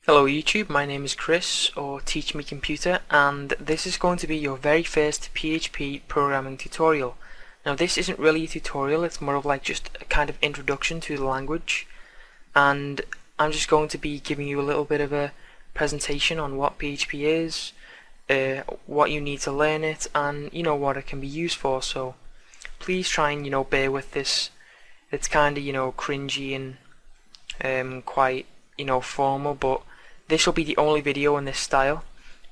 Hello YouTube, my name is Chris, or Teach Me Computer, and this is going to be your very first PHP programming tutorial. Now this isn't really a tutorial, it's more of like just a kind of introduction to the language, and I'm just going to be giving you a little bit of a presentation on what PHP is, what you need to learn it, and what it can be used for. So please try and bear with this. It's kind of cringy and quite formal, but this will be the only video in this style.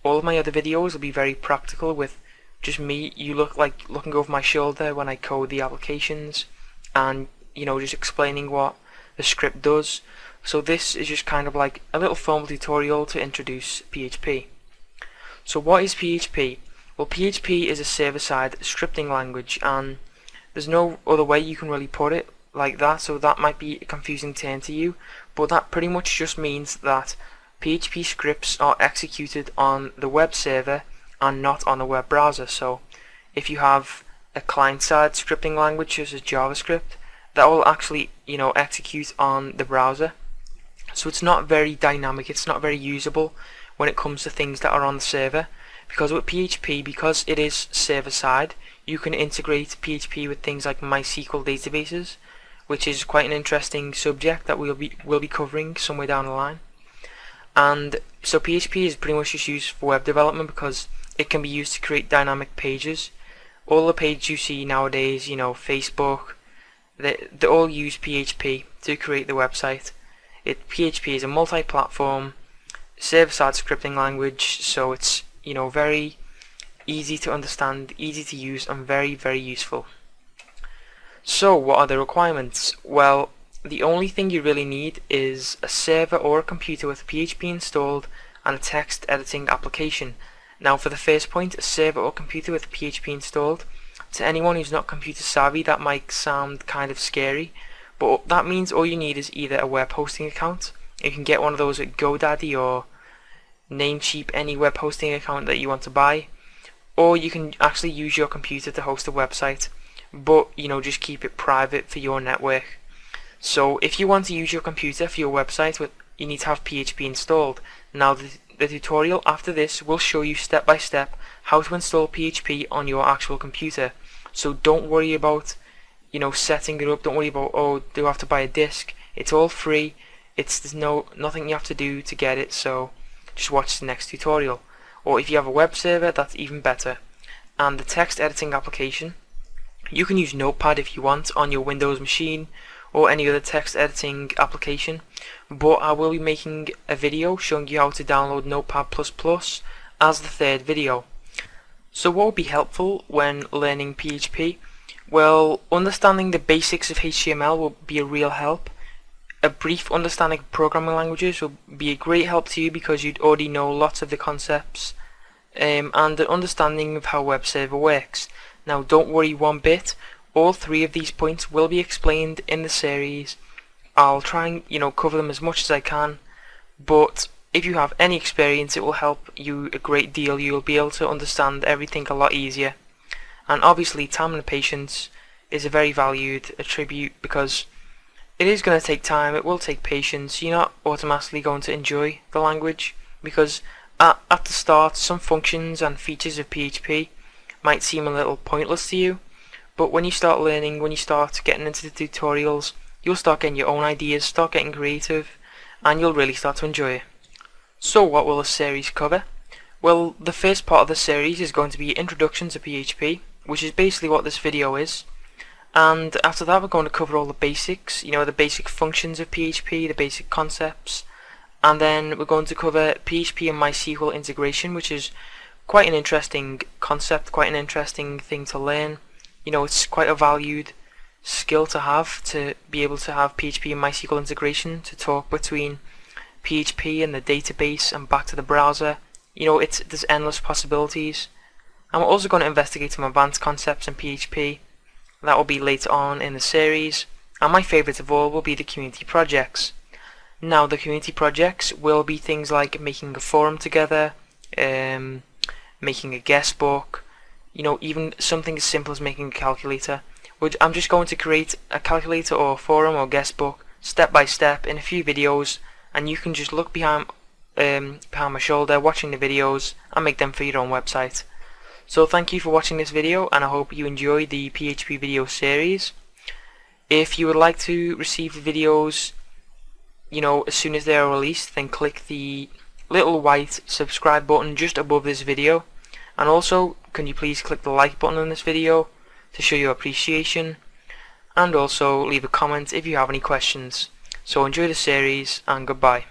All of my other videos will be very practical with just me. You look like looking over my shoulder when I code the applications and just explaining what the script does. So this is just kind of like a little formal tutorial to introduce PHP. So what is PHP? Well, PHP is a server-side scripting language, and there's no other way you can really put it like that, so that might be a confusing term to you, but that pretty much just means that PHP scripts are executed on the web server and not on a web browser. So if you have a client-side scripting language such as JavaScript, that will actually execute on the browser. So it's not very dynamic, it's not very usable when it comes to things that are on the server, because with PHP, because it is server-side, you can integrate PHP with things like MySQL databases, which is quite an interesting subject that we'll be covering somewhere down the line. And so PHP is pretty much just used for web development because it can be used to create dynamic pages. All the pages you see nowadays, Facebook, they all use PHP to create the website. PHP is a multi-platform server-side scripting language, so it's very easy to understand, easy to use, and very, very useful. So what are the requirements? Well, the only thing you really need is a server or a computer with PHP installed and a text editing application. Now for the first point, a server or computer with PHP installed. To anyone who's not computer savvy, that might sound kind of scary, but that means all you need is either a web hosting account. You can get one of those at GoDaddy or Namecheap, any web hosting account that you want to buy, or you can actually use your computer to host a website, but just keep it private for your network. So if you want to use your computer for your website, you need to have PHP installed. Now the tutorial after this will show you step by step how to install PHP on your actual computer. So don't worry about setting it up. Don't worry about, oh, do I have to buy a disk? It's all free. There's nothing you have to do to get it. So just watch the next tutorial. Or if you have a web server, that's even better. And the text editing application, you can use Notepad if you want on your Windows machine or any other text editing application, but I will be making a video showing you how to download Notepad++ as the third video. So what would be helpful when learning PHP? Well, understanding the basics of HTML will be a real help. A brief understanding of programming languages will be a great help to you because you'd already know lots of the concepts, and an understanding of how web server works. Now don't worry one bit, all three of these points will be explained in the series. I'll try and cover them as much as I can, but if you have any experience it will help you a great deal. You'll be able to understand everything a lot easier. And obviously time and patience is a very valued attribute because it is going to take time, it will take patience. You're not automatically going to enjoy the language because at the start some functions and features of PHP might seem a little pointless to you, but when you start learning, when you start getting into the tutorials, you'll start getting your own ideas, start getting creative, and you'll really start to enjoy it. So what will the series cover? Well, the first part of the series is going to be Introduction to PHP, which is basically what this video is. And after that we're going to cover all the basics, the basic functions of PHP, the basic concepts, and then we're going to cover PHP and MySQL integration, which is quite an interesting concept, quite an interesting thing to learn. It's quite a valued skill to have, to be able to have PHP and MySQL integration, to talk between PHP and the database and back to the browser. There's endless possibilities. And we're also going to investigate some advanced concepts in PHP. That will be later on in the series. And my favourite of all will be the community projects. Now the community projects will be things like making a forum together, making a guest book, even something as simple as making a calculator. I'm just going to create a calculator or a forum or guest book step by step in a few videos, and you can just look behind behind my shoulder watching the videos and make them for your own website. So thank you for watching this video, and I hope you enjoyed the PHP video series. If you would like to receive the videos, as soon as they are released, then click the little white subscribe button just above this video, and also can you please click the like button on this video to show your appreciation, and also leave a comment if you have any questions. So enjoy the series, and goodbye.